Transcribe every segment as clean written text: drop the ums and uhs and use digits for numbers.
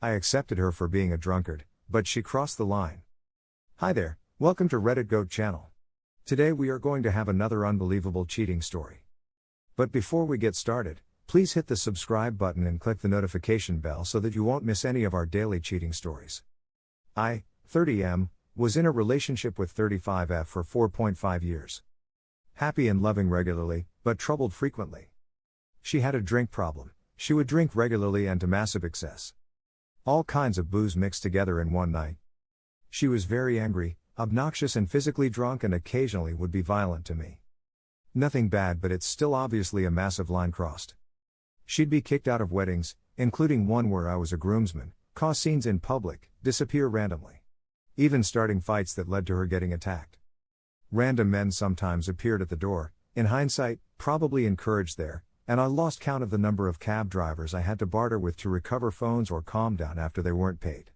I accepted her for being a drunkard, but she crossed the line. Hi there, welcome to Reddit Goat channel. Today we are going to have another unbelievable cheating story. But before we get started, please hit the subscribe button and click the notification bell so that you won't miss any of our daily cheating stories. I, 30M, was in a relationship with 35F for 4.5 years. Happy and loving regularly, but troubled frequently. She had a drink problem. She would drink regularly and to massive excess. All kinds of booze mixed together in one night. She was very angry, obnoxious and physically drunk, and occasionally would be violent to me. Nothing bad, but it's still obviously a massive line crossed. She'd be kicked out of weddings, including one where I was a groomsman, cause scenes in public, disappear randomly. Even starting fights that led to her getting attacked. Random men sometimes appeared at the door, in hindsight, probably encouraged there, and I lost count of the number of cab drivers I had to barter with to recover phones or calm down after they weren't paid.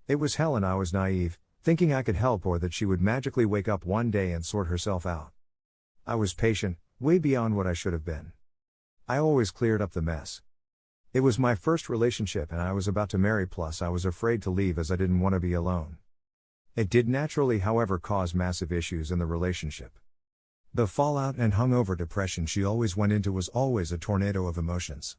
It was hell, and I was naive, thinking I could help or that she would magically wake up one day and sort herself out. I was patient, way beyond what I should have been. I always cleared up the mess. It was my first relationship and I was about to marry, plus I was afraid to leave as I didn't want to be alone. It did naturally, however, cause massive issues in the relationship. The fallout and hungover depression she always went into was always a tornado of emotions.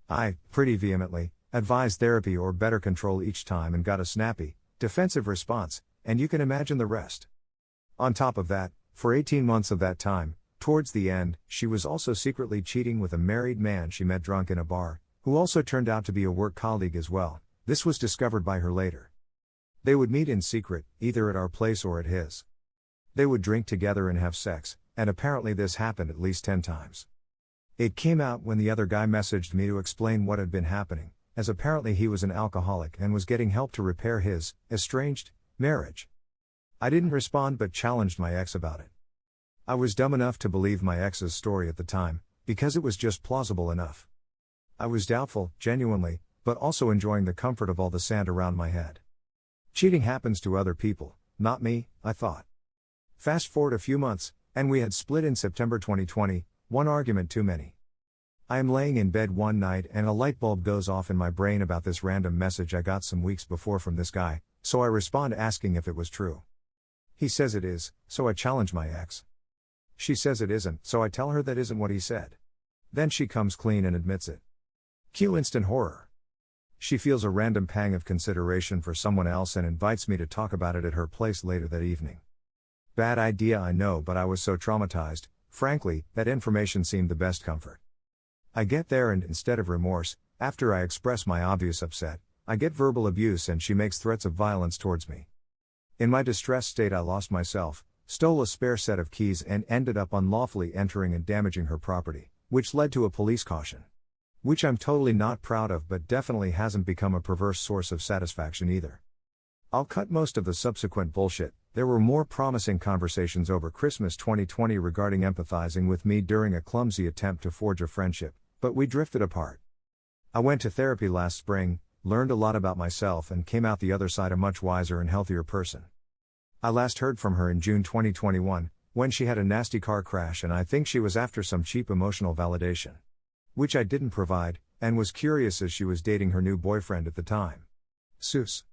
I, pretty vehemently, advised therapy or better control each time and got a snappy, defensive response, and you can imagine the rest. On top of that, for 18 months of that time, towards the end, she was also secretly cheating with a married man she met drunk in a bar, who also turned out to be a work colleague as well. This was discovered by her later. They would meet in secret, either at our place or at his. They would drink together and have sex, and apparently this happened at least 10 times. It came out when the other guy messaged me to explain what had been happening, as apparently he was an alcoholic and was getting help to repair his estranged marriage. I didn't respond but challenged my ex about it. I was dumb enough to believe my ex's story at the time, because it was just plausible enough. I was doubtful, genuinely, but also enjoying the comfort of all the sand around my head. Cheating happens to other people, not me, I thought. Fast forward a few months, and we had split in September 2020, one argument too many. I am laying in bed one night and a light bulb goes off in my brain about this random message I got some weeks before from this guy, so I respond asking if it was true. He says it is, so I challenge my ex. She says it isn't, so I tell her that isn't what he said. Then she comes clean and admits it. Cue instant horror. She feels a random pang of consideration for someone else and invites me to talk about it at her place later that evening. Bad idea, I know, but I was so traumatized, frankly, that information seemed the best comfort. I get there and instead of remorse, after I express my obvious upset, I get verbal abuse and she makes threats of violence towards me. In my distressed state I lost myself, stole a spare set of keys and ended up unlawfully entering and damaging her property, which led to a police caution. Which I'm totally not proud of, but definitely hasn't become a perverse source of satisfaction either. I'll cut most of the subsequent bullshit. There were more promising conversations over Christmas 2020 regarding empathizing with me during a clumsy attempt to forge a friendship, but we drifted apart. I went to therapy last spring, learned a lot about myself and came out the other side a much wiser and healthier person. I last heard from her in June 2021, when she had a nasty car crash and I think she was after some cheap emotional validation. Which I didn't provide, and was curious as she was dating her new boyfriend at the time. Sus.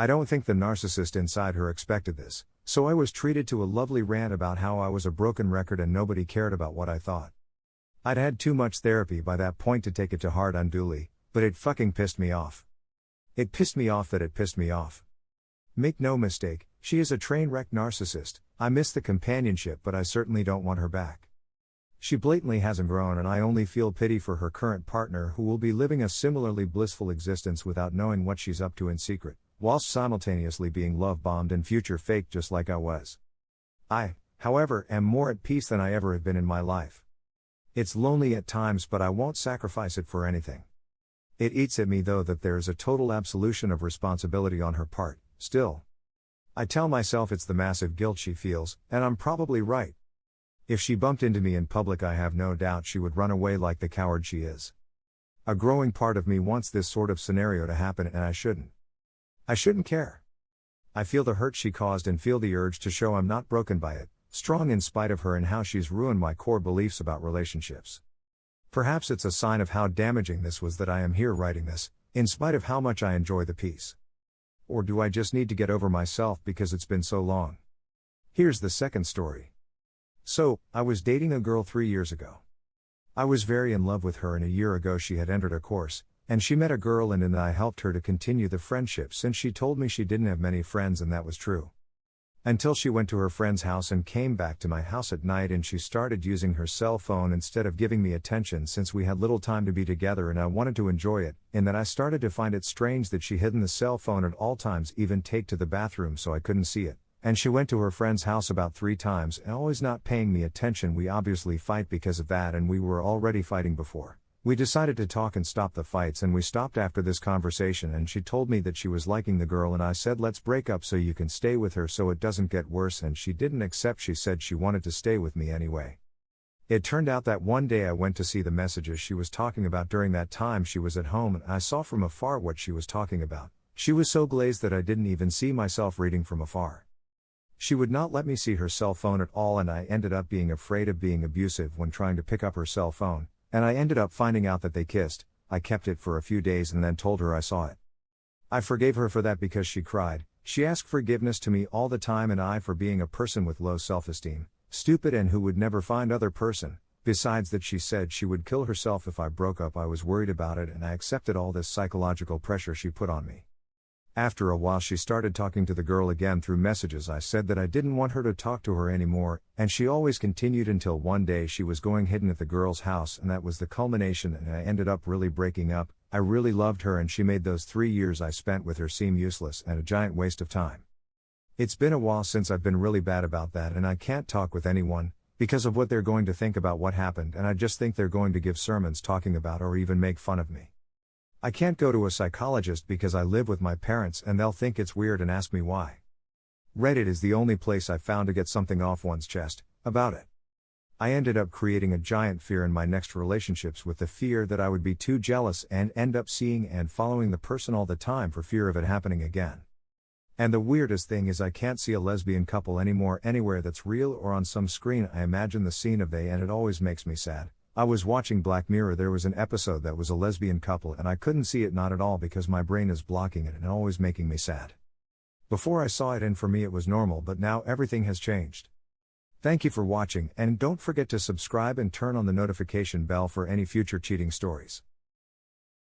I don't think the narcissist inside her expected this, so I was treated to a lovely rant about how I was a broken record and nobody cared about what I thought. I'd had too much therapy by that point to take it to heart unduly, but it fucking pissed me off. It pissed me off that it pissed me off. Make no mistake, she is a train wreck narcissist. I miss the companionship, but I certainly don't want her back. She blatantly hasn't grown and I only feel pity for her current partner who will be living a similarly blissful existence without knowing what she's up to in secret, whilst simultaneously being love-bombed and future-faked just like I was. I, however, am more at peace than I ever have been in my life. It's lonely at times, but I won't sacrifice it for anything. It eats at me though that there is a total absolution of responsibility on her part, still. I tell myself it's the massive guilt she feels, and I'm probably right. If she bumped into me in public I have no doubt she would run away like the coward she is. A growing part of me wants this sort of scenario to happen and I shouldn't. I shouldn't care. I feel the hurt she caused and feel the urge to show I'm not broken by it, strong in spite of her and how she's ruined my core beliefs about relationships. Perhaps it's a sign of how damaging this was that I am here writing this, in spite of how much I enjoy the peace. Or do I just need to get over myself because it's been so long? Here's the second story. So, I was dating a girl 3 years ago. I was very in love with her, and a year ago she had entered a course, and she met a girl, and I helped her to continue the friendship since she told me she didn't have many friends, and that was true. Until she went to her friend's house and came back to my house at night, and she started using her cell phone instead of giving me attention since we had little time to be together and I wanted to enjoy it, and that I started to find it strange that she hid the cell phone at all times, even take to the bathroom so I couldn't see it. And she went to her friend's house about 3 times and always not paying me attention. We obviously fight because of that, and we were already fighting before. We decided to talk and stop the fights, and we stopped after this conversation, and she told me that she was liking the girl, and I said let's break up so you can stay with her so it doesn't get worse, and she didn't accept. She said she wanted to stay with me anyway. It turned out that one day I went to see the messages she was talking about. During that time she was at home, and I saw from afar what she was talking about. She was so glazed that I didn't even see myself reading from afar. She would not let me see her cell phone at all, and I ended up being afraid of being abusive when trying to pick up her cell phone, and I ended up finding out that they kissed. I kept it for a few days and then told her I saw it. I forgave her for that because she cried. She asked forgiveness to me all the time, and I for being a person with low self-esteem, stupid, and who would never find other person. Besides that, she said she would kill herself if I broke up. I was worried about it, and I accepted all this psychological pressure she put on me. After a while she started talking to the girl again through messages. I said that I didn't want her to talk to her anymore, and she always continued until one day she was going hidden at the girl's house, and that was the culmination, and I ended up really breaking up. I really loved her, and she made those 3 years I spent with her seem useless and a giant waste of time. It's been a while since I've been really bad about that, and I can't talk with anyone because of what they're going to think about what happened, and I just think they're going to give sermons talking about or even make fun of me. I can't go to a psychologist because I live with my parents and they'll think it's weird and ask me why. Reddit is the only place I've found to get something off one's chest about it. I ended up creating a giant fear in my next relationships, with the fear that I would be too jealous and end up seeing and following the person all the time for fear of it happening again. And the weirdest thing is I can't see a lesbian couple anymore anywhere that's real or on some screen. I imagine the scene of they, and it always makes me sad. I was watching Black Mirror. There was an episode that was a lesbian couple, and I couldn't see it, not at all, because my brain is blocking it and always making me sad. Before I saw it, and for me it was normal, but now everything has changed. Thank you for watching, and don't forget to subscribe and turn on the notification bell for any future cheating stories.